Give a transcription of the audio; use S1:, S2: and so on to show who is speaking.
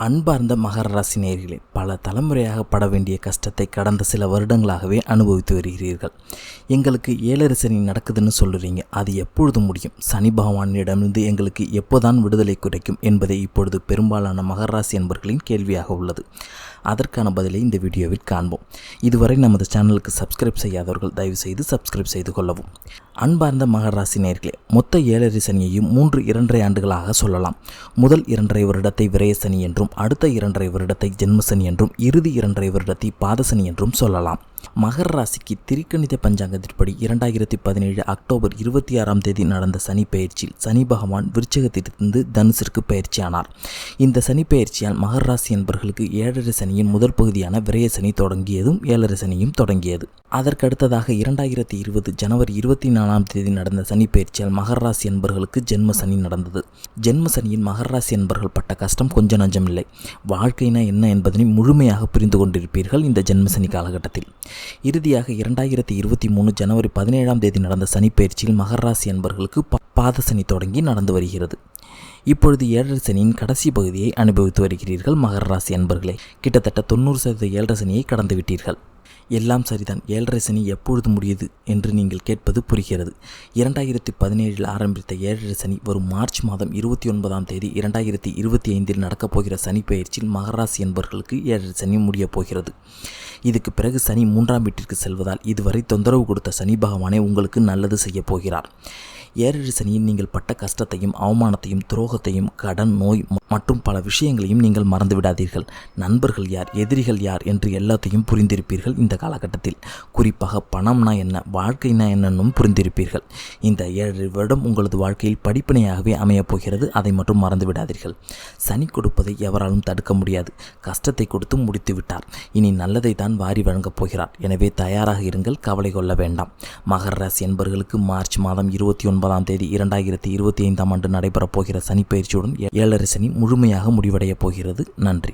S1: அன்பார்ந்த மகர ராசி நேயர்களே, பல தலைமுறையாக பட வேண்டிய கஷ்டத்தை கடந்த சில வருடங்களாகவே அனுபவித்து வருகிறீர்கள். எங்களுக்கு 7.5 சனி நடக்குதுன்னு சொல்லுறீங்க, அது எப்பொழுது முடியும்? சனி பகவானிடமிருந்து எங்களுக்கு எப்போதான் விடுதலை கிடைக்கும் என்பதே இப்பொழுது பெரும்பாலான மகர ராசி என்பர்களின் கேள்வியாக உள்ளது. அதற்கான பதிலை இந்த வீடியோவில் காண்போம். இதுவரை நமது சேனலுக்கு சப்ஸ்கிரைப் செய்யாதவர்கள் தயவுசெய்து சப்ஸ்கிரைப் செய்து கொள்ளவும். அன்பார்ந்த மகர ராசி நேயர்களே, மொத்த 7.5 சனியையும் 3 ஆண்டுகளாக சொல்லலாம். முதல் 2.5 வருடத்தை விரய சனி என்றும், அடுத்த 2.5 வருடத்தை ஜென்மசனி என்றும், இறுதி 2.5 வருடத்தை பாதசனி என்றும் சொல்லலாம். மகர ராசிக்கு திரிகணித பஞ்சாங்கத்தின்படி 2017 அக்டோபர் 26ஆம் தேதி நடந்த சனி பெயர்ச்சியில் சனி பகவான் விருச்சிகத்திலிருந்து தனுசிற்கு பயிற்சியானார். இந்த சனி பெயர்ச்சியால் மகர ராசி என்பவர்களுக்கு 7.5 சனியின் முதல் பகுதியான விரய சனி தொடங்கியதும் 7.5 சனியும் தொடங்கியது. அதற்கடுத்ததாக 2020 ஜனவரி 24ஆம் தேதி நடந்த சனி பெயர்ச்சியால் மகர ராசி என்பவர்களுக்கு ஜென்ம சனி நடந்தது. ஜென்ம சனியின் மகர ராசி என்பவர்கள் பட்ட கஷ்டம் கொஞ்சம் நஞ்சமில்லை. வாழ்க்கைனா என்ன என்பதனை முழுமையாக புரிந்து கொண்டிருப்பீர்கள் இந்த ஜென்மசனி காலகட்டத்தில். இறுதியாக 2023 ஜனவரி 17ஆம் தேதி நடந்த சனி பயிற்சியில் மகர ராசி என்பவர்களுக்கு பாதசனி தொடங்கி நடந்து வருகிறது. இப்பொழுது 7.5 சனியின் கடைசி பகுதியை அனுபவித்து வருகிறீர்கள் மகர ராசி என்பவர்களே. கிட்டத்தட்ட 90% 7.5 சனியை கடந்து விட்டீர்கள். எல்லாம் சரிதான், 7.5 சனி எப்பொழுது முடியுது என்று நீங்கள் கேட்பது புரிகிறது. 2017 ஆரம்பித்த 7.5 சனி வரும் மார்ச் மாதம் 29ஆம் தேதி 2025 நடக்கப் போகிற சனி பெயர்ச்சியில் மகர ராசி என்பவர்களுக்கு 7.5 சனி முடியப் போகிறது. இதுக்கு பிறகு சனி 3ஆம் வீட்டிற்கு செல்வதால் இதுவரை தொந்தரவு கொடுத்த சனி பகவானே உங்களுக்கு நல்லது செய்ய போகிறார். 7.5 சனியில் நீங்கள் பட்ட கஷ்டத்தையும் அவமானத்தையும் துரோகத்தையும் கடன் நோய் மற்றும் பல விஷயங்களையும் நீங்கள் மறந்து விடாதீர்கள். நண்பர்கள் யார், எதிரிகள் யார் என்று எல்லாத்தையும் புரிந்திருப்பீர்கள் இந்த காலகட்டத்தில். குறிப்பாக பணம்னா என்ன, வாழ்க்கைனா என்னன்னும் புரிந்திருப்பீர்கள். இந்த 7 வருடம் உங்களது வாழ்க்கையில் படிப்பினையாகவே அமையப் போகிறது. அதை மட்டும் மறந்து விடாதீர்கள். சனி கொடுப்பதை எவராலும் தடுக்க முடியாது. கஷ்டத்தை கொடுத்து முடித்து விட்டார். இனி நல்லதை தான் வாரி வழங்கப் போகிறார். எனவே தயாராக இருங்கள், கவலை கொள்ள வேண்டாம். மகர ராசி என்பவர்களுக்கு மார்ச் மாதம் 29ஆம் தேதி 2025ஆம் ஆண்டு நடைபெறப் போகிற சனி பயிற்சியுடன் 7.5 சனி முழுமையாக முடிவடையப் போகிறது. நன்றி.